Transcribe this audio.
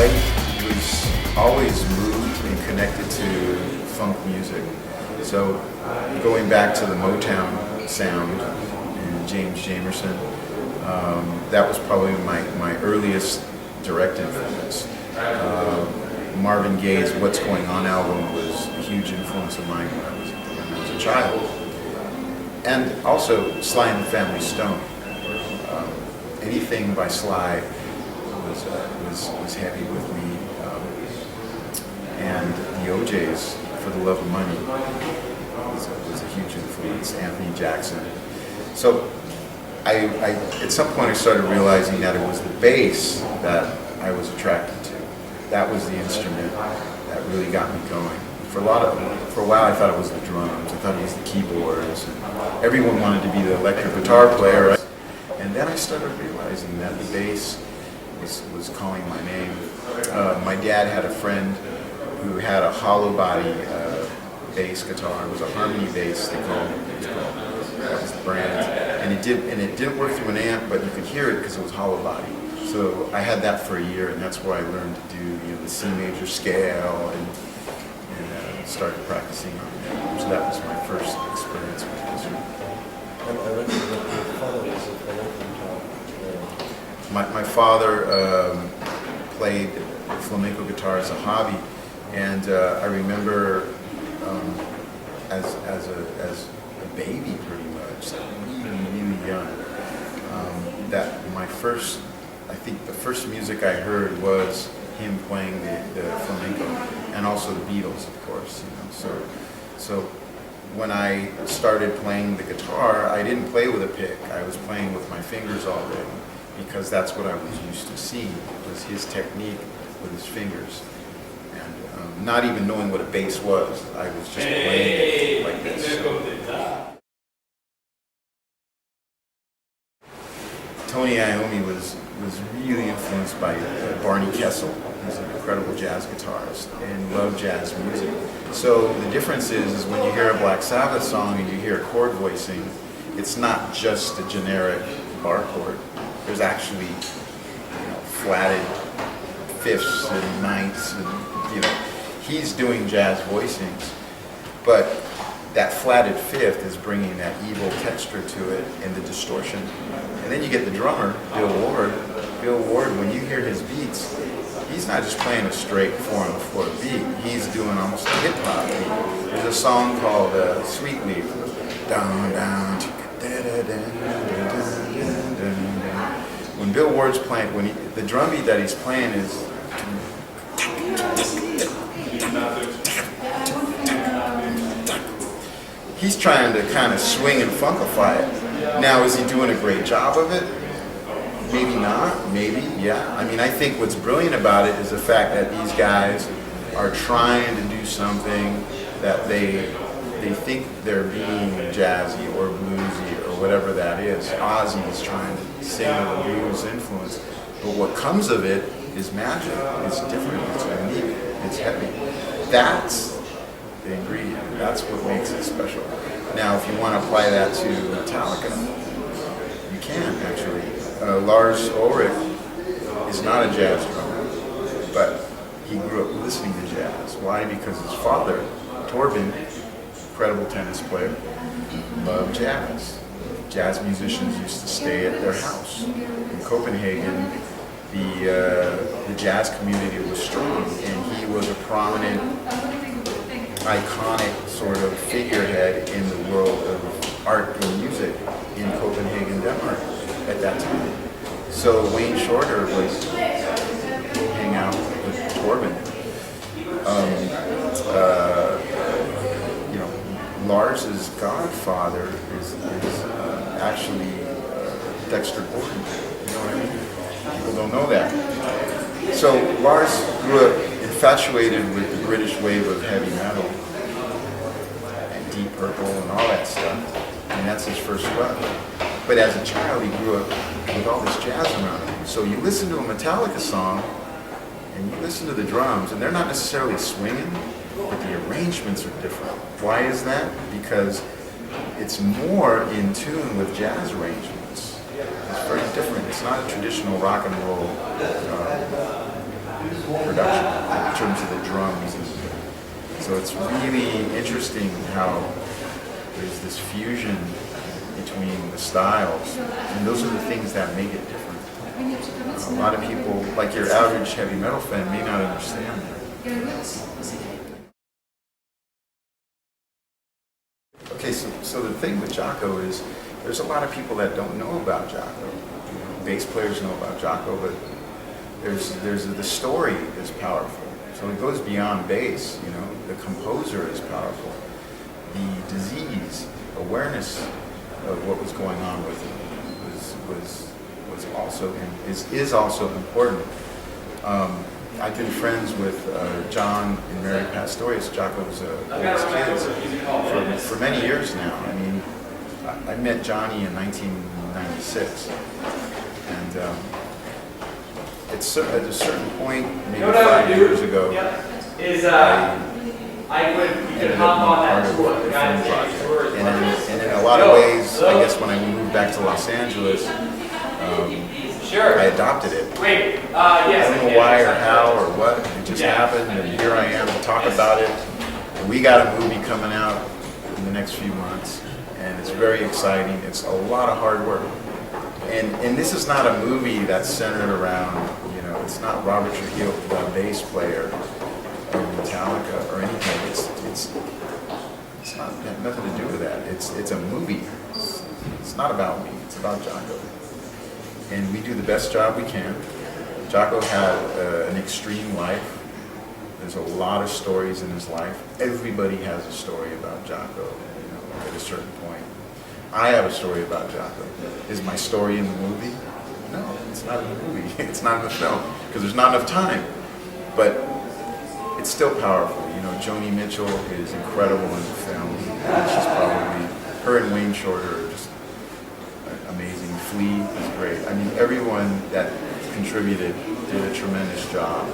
I was always moved and connected to funk music. So going back to the Motown sound and James Jamerson, that was probably my earliest direct influence. Marvin Gaye's What's Going On album was a huge influence of mine when I was a child. And also Sly and the Family Stone. Anything by Sly was heavy with me. And the OJ's, For the Love of Money, was a huge influence. Anthony Jackson. So I at some point I started realizing that it was the bass that I was attracted to. That was the instrument that really got me going. For a while I thought it was the drums, I thought it was the keyboards, and everyone wanted to be the electric guitar player, right? And then I started realizing that the bass was calling my name. My dad had a friend who had a hollow body bass guitar. It was a harmony bass, they called it. That was the brand. And it didn't work through an amp, but you could hear it because it was hollow body. So I had that for a year, and that's where I learned to do the C major scale and started practicing on it. So that was my first experience with instrument. And I read that your father was a flamenco guitar. My father played flamenco guitar as a hobby, and I remember as a baby, pretty much, really young, that I think the first music I heard was him playing the flamenco, and also the Beatles, of course. So when I started playing the guitar, I didn't play with a pick. I was playing with my fingers already, because that's what I was used to seeing, was his technique with his fingers. And not even knowing what a bass was, I was just playing it like this. Tony Iommi was really influenced by Barney Kessel. He's an incredible jazz guitarist and loved jazz music. So the difference is when you hear a Black Sabbath song and you hear chord voicing, it's not just a generic bar chord. There's actually flatted fifths and ninths, and he's doing jazz voicings, but that flatted fifth is bringing that evil texture to it and the distortion. And then you get the drummer, Bill Ward. Bill Ward, when you hear his beats, he's not just playing a straight 4-on-the-floor beat. He's doing almost a hip-hop beat. There's a song called Sweet Leaf. Down, down, when Bill Ward's playing, the drum beat that he's playing is he's trying to kind of swing and funkify it. Now, is he doing a great job of it? Maybe not, maybe, yeah. I mean, I think what's brilliant about it is the fact that these guys are trying to do something that they think they're being jazzy or bluesy or whatever that is. Ozzy is trying to sing with a blues influence, but what comes of it is magic. It's different, it's unique, it's heavy. That's the ingredient. That's what makes it special. Now, if you want to apply that to Metallica, you can actually. Lars Ulrich is not a jazz drummer, but he grew up listening to jazz. Why? Because his father, Torben, incredible tennis player, loved jazz. Jazz musicians used to stay at their house. In Copenhagen, the jazz community was strong, and he was a prominent, iconic sort of figurehead in the world of art and music in Copenhagen, Denmark at that time. So Wayne Shorter was hang out with Torben. Lars's godfather is actually Dexter Gordon. You know what I mean? People don't know that. So Lars grew up infatuated with the British wave of heavy metal and Deep Purple and all that stuff, and that's his first love. But as a child, he grew up with all this jazz around him. So you listen to a Metallica song, and you listen to the drums, and they're not necessarily swinging, but the arrangements are different. Why is that? Because it's more in tune with jazz arrangements. It's very different. It's not a traditional rock and roll production in terms of the drums. And so it's really interesting how there's this fusion between the styles, and those are the things that make it different. A lot of people, like your average heavy metal fan, may not understand that. Okay, so the thing with Jaco is there's a lot of people that don't know about Jaco. You know, bass players know about Jaco, but the story is powerful. So it goes beyond bass. You know, the composer is powerful. The disease awareness of what was going on with him was also is also important. I've been friends with John and Mary Pastorius, Jaco's oldest kids, for many years now. I mean, I met Johnny in 1996, and at a certain point, maybe 5 years ago, I could hop on that tour. The guy that takes tours. And in a lot of ways, I guess when I moved back to Los Angeles, I adopted it. Wait, yes. I don't know why or how or what. It just happened, and here I am to talk about it. And we got a movie coming out in the next few months, and it's very exciting. It's a lot of hard work. And this is not a movie that's centered around, you know, it's not Robert Trujillo, the bass player of Metallica or anything. It's not got nothing to do with that. It's a movie. It's not about me. It's about Jaco. And we do the best job we can. Jaco had an extreme life. There's a lot of stories in his life. Everybody has a story about Jaco, you know, at a certain point. I have a story about Jaco. Is my story in the movie? No, it's not in the movie. It's not in the film because there's not enough time. But it's still powerful. You know, Joni Mitchell is incredible in the film. She's probably, her and Wayne Shorter are just amazing. Flea is great. I mean, everyone that contributed did a tremendous job.